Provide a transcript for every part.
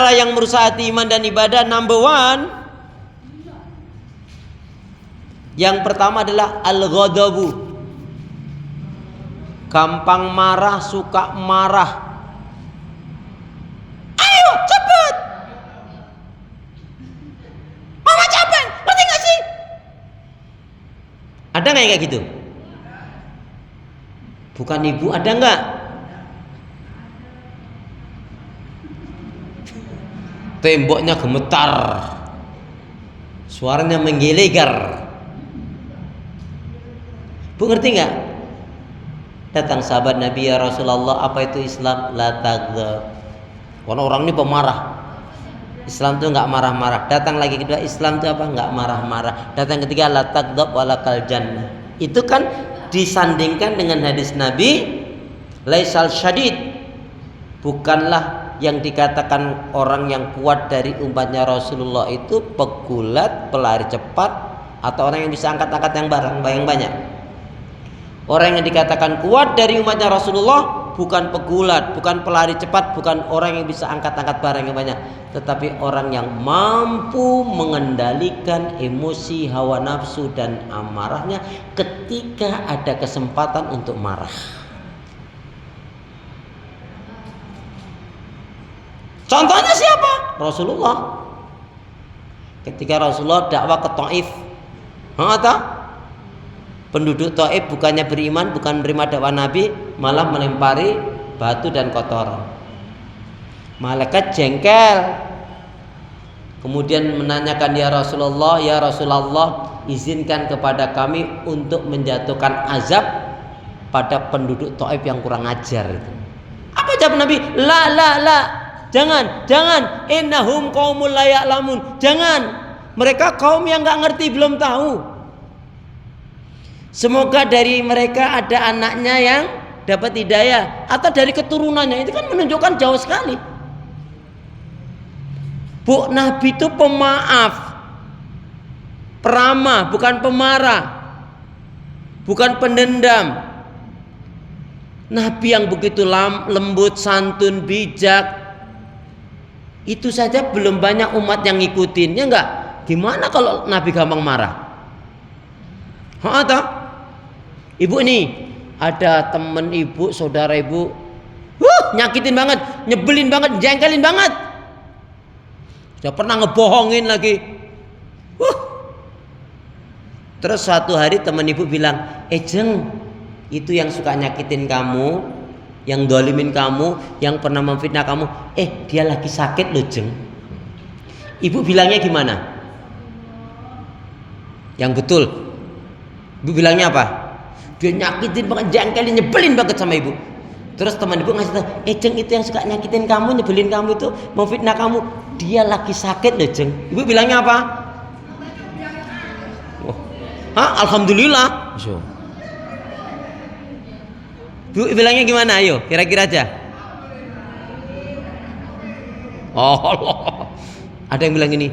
perkara yang merusak hati iman dan ibadah, number one, yang pertama adalah al-ghadabu. Gampang marah, suka marah. Ayo cepet, mama capek, ngerti gak sih? Ada gak yang kayak gitu? Bukan ibu, ada gak? Temboknya gemetar, suaranya menggelegar. Bu, ngerti gak? Datang sahabat Nabi, ya Rasulullah, apa itu Islam? La taghdab. Karena orang ini pemarah. Islam itu nggak marah-marah. Datang lagi kedua, Islam itu apa? Nggak marah-marah. Datang ketiga, la taghdab walakal jannah. Itu kan disandingkan dengan hadis Nabi, laisal syadid, bukanlah yang dikatakan orang yang kuat dari umatnya Rasulullah itu pegulat, pelari cepat, atau orang yang bisa angkat-angkat yang banyak. Orang yang dikatakan kuat dari umatnya Rasulullah bukan pegulat, bukan pelari cepat, bukan orang yang bisa angkat-angkat barang yang banyak, tetapi orang yang mampu mengendalikan emosi, hawa nafsu dan amarahnya ketika ada kesempatan untuk marah. Contohnya siapa? Rasulullah. Ketika Rasulullah dakwah ke Taif, penduduk Taif bukannya beriman, bukan menerima dakwah Nabi, malah melempari batu dan kotoran. Malaikat jengkel, kemudian menanyakan, ya Rasulullah, izinkan kepada kami untuk menjatuhkan azab pada penduduk Taif yang kurang ajar. Apa jawab Nabi? La, jangan, innahum qaumul la ya'lamun. Jangan, mereka kaum yang nggak ngerti, belum tahu. Semoga dari mereka ada anaknya yang dapat hidayah, atau dari keturunannya. Itu kan menunjukkan jauh sekali. Bu, Nabi itu pemaaf, peramah, bukan pemarah, bukan pendendam. Nabi yang begitu lembut, santun, bijak, itu saja belum banyak umat yang ngikutin, ya enggak? Gimana kalau Nabi gampang marah? Ibu nih, ada temen ibu, saudara ibu, nyakitin banget, nyebelin banget, jengkelin banget, sudah pernah ngebohongin lagi. Terus suatu hari temen ibu bilang, Jeng, itu yang suka nyakitin kamu, yang dolimin kamu, yang pernah memfitnah kamu, dia lagi sakit loh Jeng. Ibu bilangnya gimana? Yang betul. Ibu bilangnya apa? Dia nyakitin banget, jengkelin, nyebelin banget sama ibu. Terus teman ibu ngasih tahu, Jeng, itu yang suka nyakitin kamu, nyebelin kamu itu, memfitnah kamu, dia lagi sakit loh Jeng. Ibu bilangnya apa? Alhamdulillah. Ibu bilangnya gimana? Ayo, kira-kira aja. Allah. Ada yang bilang gini,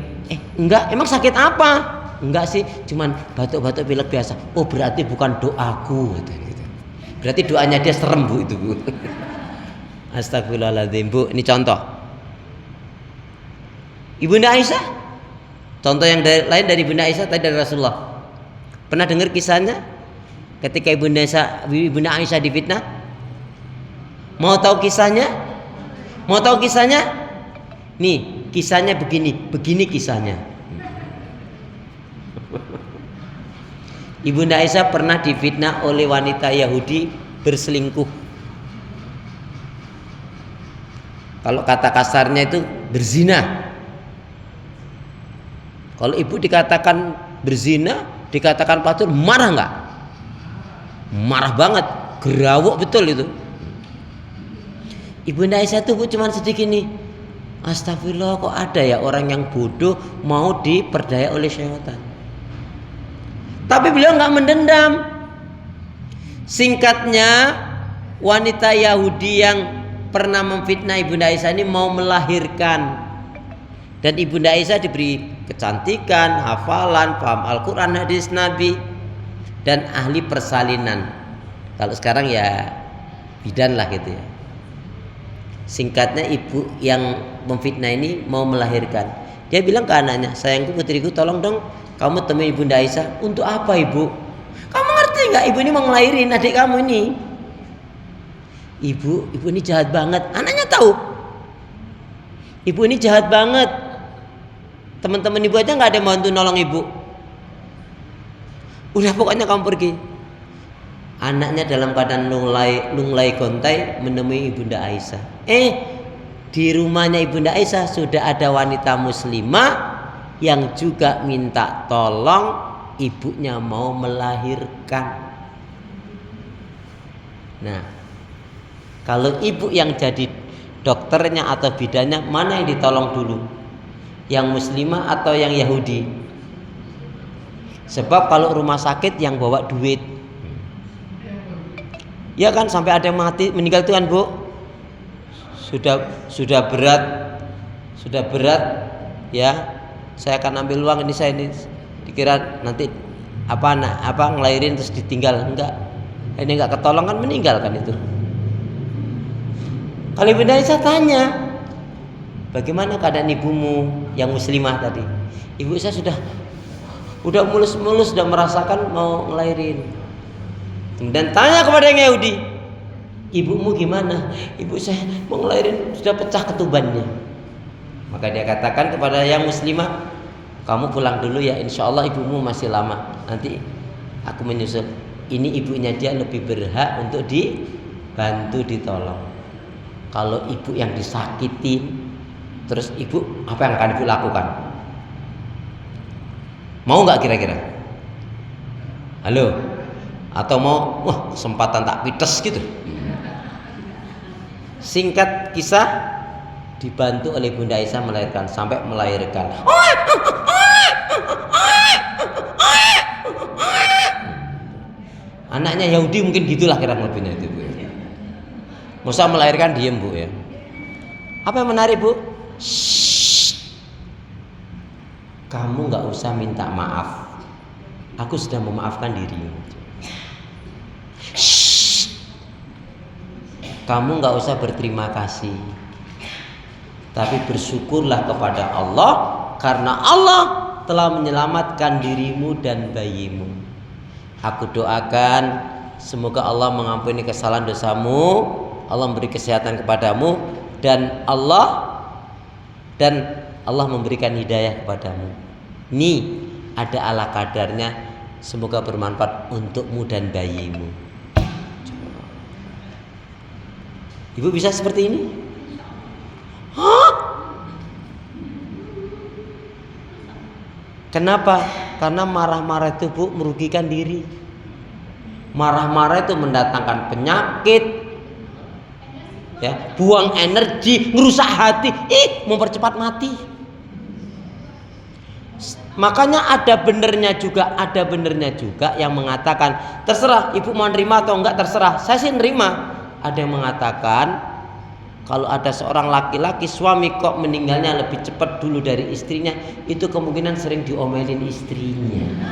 enggak, emang sakit apa? Enggak sih, cuman batuk-batuk pilek biasa. Oh, berarti bukan doaku. Berarti doanya dia serem, Bu, itu, Bu. Astagfirullahaladzim, Bu. Ini contoh. Ibunda Aisyah. Contoh yang lain dari Ibunda Aisyah tadi dari Rasulullah. Pernah dengar kisahnya? Ketika Ibunda Aisyah difitnah? Mau tahu kisahnya? Nih, kisahnya begini kisahnya. Ibunda Aisyah pernah difitnah oleh wanita Yahudi berselingkuh. Kalau kata kasarnya itu berzina. Kalau ibu dikatakan berzina, dikatakan pelacur, marah nggak? Marah banget, gerawuk betul itu. Ibunda Aisyah tuh, Bu, cuman sedikit nih. Astagfirullah, kok ada ya orang yang bodoh mau diperdaya oleh syaitan. Tapi beliau nggak mendendam. Singkatnya, wanita Yahudi yang pernah memfitnah Ibunda Aisyah ini mau melahirkan, dan Ibunda Aisyah diberi kecantikan, hafalan, paham Al-Quran, hadis Nabi, dan ahli persalinan. Kalau sekarang ya bidan lah gitu ya. Singkatnya, ibu yang memfitnah ini mau melahirkan. Dia bilang ke anaknya, sayangku, putriku, tolong dong kamu temui Bunda Aisyah. Untuk apa, ibu? Kamu ngerti nggak, ibu ini mau ngelahirin adik kamu ini. Ibu ini jahat banget. Anaknya tahu. Ibu ini jahat banget. Teman-teman ibu aja nggak ada yang bantu nolong ibu. Udah, pokoknya kamu pergi. Anaknya dalam keadaan lunglai gontai menemui Ibunda Aisyah. Di rumahnya Ibunda Aisyah sudah ada wanita muslimah yang juga minta tolong, ibunya mau melahirkan. Nah, kalau ibu yang jadi dokternya atau bidannya, mana yang ditolong dulu? Yang muslimah atau yang Yahudi? Sebab kalau rumah sakit yang bawa duit, ya kan, sampai ada yang mati, meninggal itu kan, Bu. Sudah berat ya. Saya akan ambil uang ini, saya ini dikira nanti ngelahirin terus ditinggal. Enggak. Ini enggak ketolong kan, meninggal kan itu. Kalau Bunda Aisyah tanya, bagaimana keadaan ibumu yang muslimah tadi? Ibu saya udah mulus-mulus, sudah merasakan mau ngelahirin. Dan tanya kepada yang Yahudi, ibumu gimana? Ibu saya mau ngelahirin, sudah pecah ketubannya. Maka dia katakan kepada yang muslimah, kamu pulang dulu ya, insya Allah ibumu masih lama, nanti aku menyusul. Ini ibunya dia lebih berhak untuk dibantu, ditolong. Kalau ibu yang disakitin, terus ibu, apa yang akan ibu lakukan? Mau nggak kira-kira? Halo? Atau mau, kesempatan tak pites gitu? Singkat kisah, dibantu oleh Bunda Aisyah melahirkan, sampai melahirkan. Anaknya Yahudi mungkin gitulah kira-kira lebihnya itu, Bu. Masa melahirkan diem, Bu, ya. Apa yang menarik, Bu? Kamu nggak usah minta maaf. Aku sudah memaafkan dirimu. Kamu nggak usah berterima kasih, tapi bersyukurlah kepada Allah karena Allah telah menyelamatkan dirimu dan bayimu. Aku doakan semoga Allah mengampuni kesalahan dosamu, Allah memberi kesehatan kepadamu, dan Allah memberikan hidayah kepadamu. Ini ada ala kadarnya, semoga bermanfaat untukmu dan bayimu. Ibu bisa seperti ini? Hah? Kenapa? Karena marah-marah itu, Bu, merugikan diri. Marah-marah itu mendatangkan penyakit, ya, buang energi, ngerusak hati, mempercepat mati. Makanya ada benernya juga yang mengatakan, terserah ibu mau nerima atau enggak, terserah. Saya sih nerima. Ada yang mengatakan, kalau ada seorang laki-laki suami kok meninggalnya lebih cepat dulu dari istrinya, itu kemungkinan sering diomelin istrinya.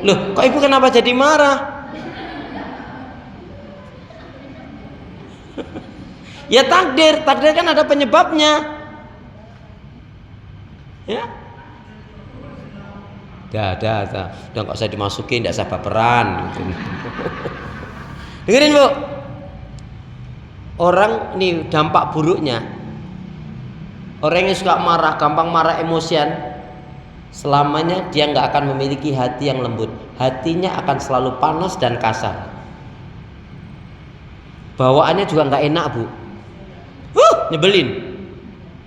Loh, kok ibu kenapa jadi marah? Ya takdir kan ada penyebabnya. Ya. Udah nggak usah dimasukin, nggak usah baperan gitu. Dengerin, Bu. Orang ini dampak buruknya, orang yang suka marah, gampang marah, emosian, selamanya dia nggak akan memiliki hati yang lembut. Hatinya akan selalu panas dan kasar. Bawaannya juga nggak enak, Bu. Nyebelin.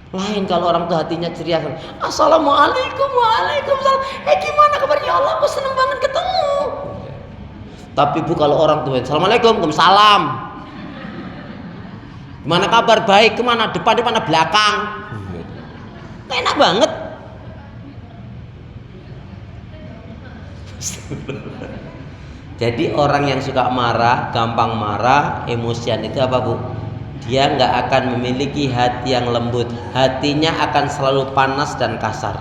Lain kalau orang tuh hatinya ceria, assalamualaikum, waalaikumsalam, gimana kabarnya, Allah, aku seneng banget ketemu. Tapi, Bu, kalau orang tuh assalamualaikum, waalaikumsalam, gimana kabar, baik, kemana, depan belakang, enak banget. Jadi orang yang suka marah, gampang marah, emosian itu apa, Bu? Dia nggak akan memiliki hati yang lembut. Hatinya akan selalu panas dan kasar.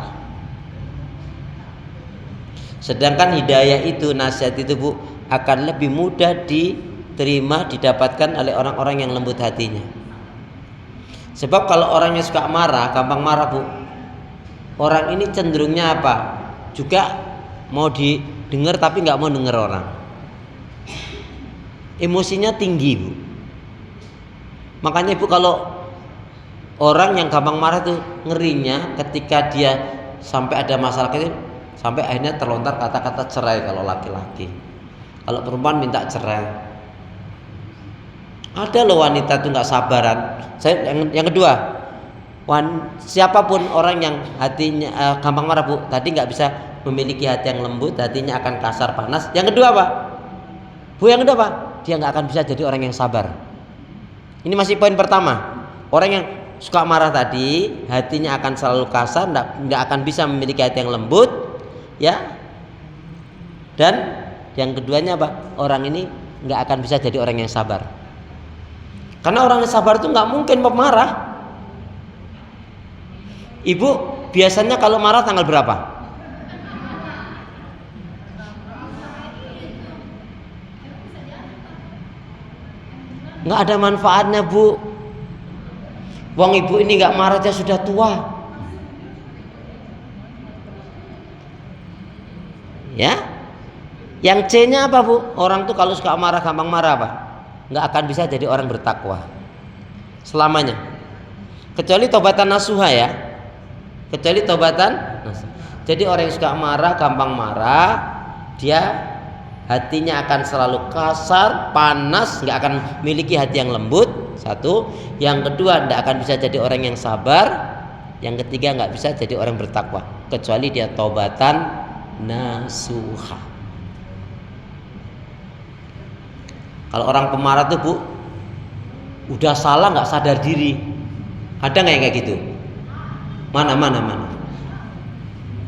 Sedangkan hidayah itu, nasihat itu, Bu, akan lebih mudah diterima, didapatkan oleh orang-orang yang lembut hatinya. Sebab kalau orangnya suka marah, gampang marah bu, orang ini cenderungnya apa? Juga mau didengar tapi nggak mau dengar orang. Emosinya tinggi bu. Makanya ibu kalau orang yang gampang marah tuh ngerinya ketika dia sampai ada masalah itu, sampai akhirnya terlontar kata-kata cerai kalau laki-laki. Kalau perempuan minta cerai. Ada loh wanita tuh nggak sabaran. Yang kedua, siapapun orang yang hatinya gampang marah bu, tadi nggak bisa memiliki hati yang lembut, hatinya akan kasar panas. Yang kedua apa? Bu, yang kedua apa? Dia nggak akan bisa jadi orang yang sabar. Ini masih poin pertama. Orang yang suka marah tadi, hatinya akan selalu kasar, nggak akan bisa memiliki hati yang lembut, ya. Dan yang keduanya apa? Orang ini nggak akan bisa jadi orang yang sabar. Karena orang yang sabar itu nggak mungkin pemarah. Ibu biasanya kalau marah tanggal berapa? Nggak ada manfaatnya bu. Wong ibu ini nggak marah aja sudah tua. Ya. Yang C-nya apa bu? Orang tuh kalau suka marah, gampang marah apa? Nggak akan bisa jadi orang bertakwa selamanya. Kecuali taubatan nasuha ya. Kecuali taubatan nasuha. Jadi orang yang suka marah, gampang marah, dia hatinya akan selalu kasar, panas, nggak akan memiliki hati yang lembut. Satu. Yang kedua, nggak akan bisa jadi orang yang sabar. Yang ketiga, nggak bisa jadi orang bertakwa. Kecuali dia taubatan nasuha. Kalau orang pemarah tuh bu, udah salah nggak sadar diri. Ada nggak yang kayak gitu? Mana?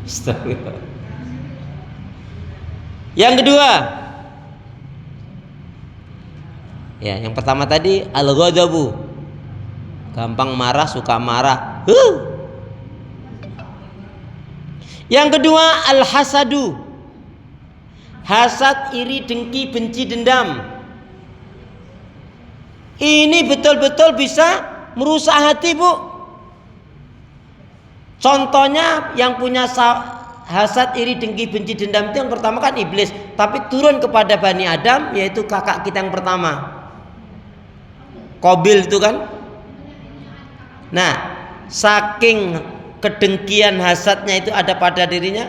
Astagfirullah. Yang kedua, ya, yang pertama tadi al-ghadabu, gampang marah, suka marah. Yang kedua al-hasadu, hasad, iri, dengki, benci, dendam. Ini betul-betul bisa merusak hati bu. Contohnya yang punya hasad, iri, dengki, benci, dendam itu yang pertama kan iblis, tapi turun kepada Bani Adam, yaitu kakak kita yang pertama, Qabil itu kan. Nah, saking kedengkian hasadnya itu ada pada dirinya,